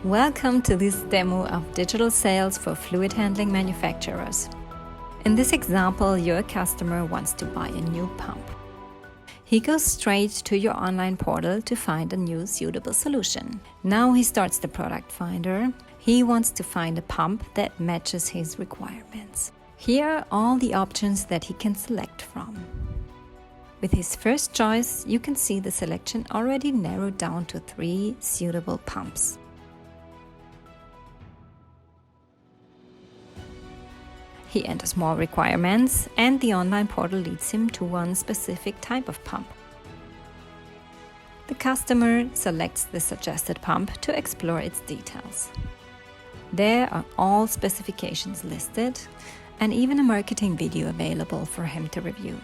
Welcome to this demo of digital sales for fluid handling manufacturers. In this example, your customer wants to buy a new pump. He goes straight to your online portal to find a new suitable solution. Now he starts the product finder. He wants to find a pump that matches his requirements. Here are all the options that he can select from. With his first choice, you can see the selection already narrowed down to 3 suitable pumps. He enters more requirements, and the online portal leads him to one specific type of pump. The customer selects the suggested pump to explore its details. There are all specifications listed, and even a marketing video available for him to review.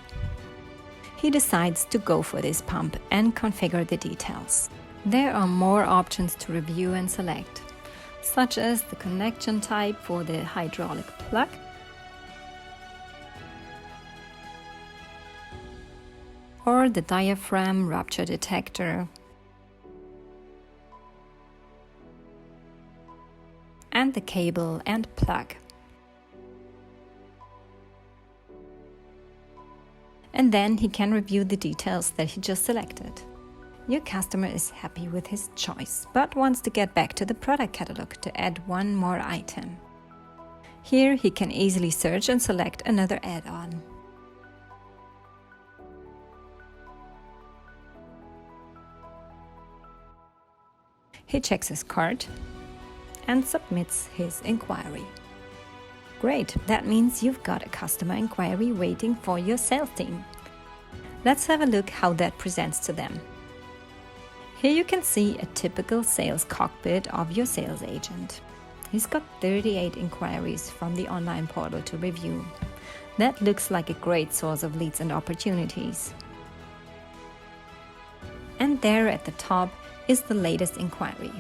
He decides to go for this pump and configure the details. There are more options to review and select, such as the connection type for the hydraulic plug, or the diaphragm rupture detector, and the cable and plug. And then he can review the details that he just selected. Your customer is happy with his choice, but wants to get back to the product catalog to add one more item. Here he can easily search and select another add-on. He checks his cart and submits his inquiry. Great, that means you've got a customer inquiry waiting for your sales team. Let's have a look how that presents to them. Here you can see a typical sales cockpit of your sales agent. He's got 38 inquiries from the online portal to review. That looks like a great source of leads and opportunities. And there at the top is the latest inquiry.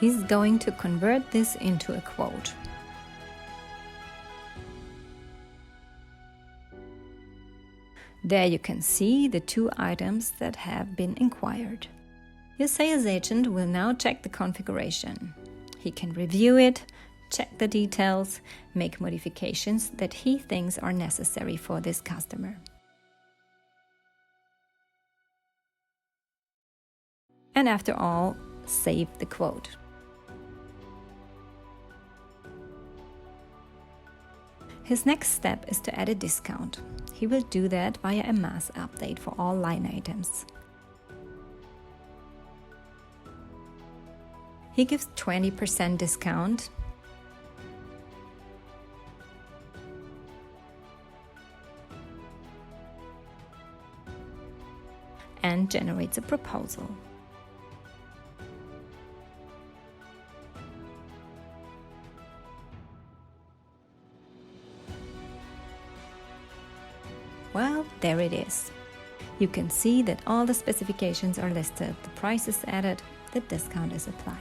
He's going to convert this into a quote. There you can see the 2 items that have been inquired. Your sales agent will now check the configuration. He can review it, check the details, make modifications that he thinks are necessary for this customer. And after all, save the quote. His next step is to add a discount. He will do that via a mass update for all line items. He gives 20% discount and generates a proposal. Well, there it is. You can see that all the specifications are listed, the price is added, the discount is applied.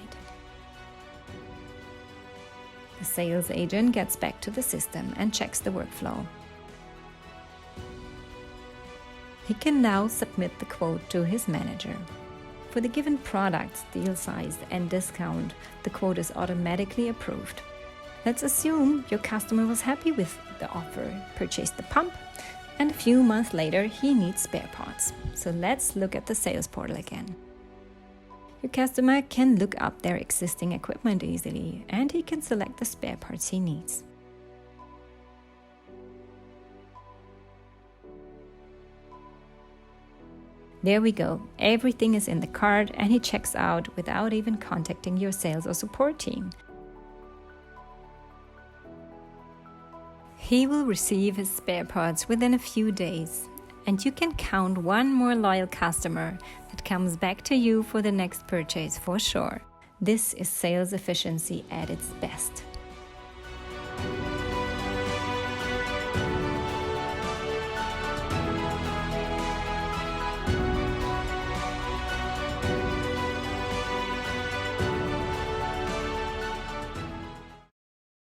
The sales agent gets back to the system and checks the workflow. He can now submit the quote to his manager. For the given product's deal size and discount, the quote is automatically approved. Let's assume your customer was happy with the offer, purchased the pump, and a few months later he needs spare parts. So let's look at the sales portal again. Your customer can look up their existing equipment easily, and he can select the spare parts he needs. There we go, everything is in the cart, and he checks out without even contacting your sales or support team. He will receive his spare parts within a few days, and you can count one more loyal customer that comes back to you for the next purchase for sure. This is sales efficiency at its best.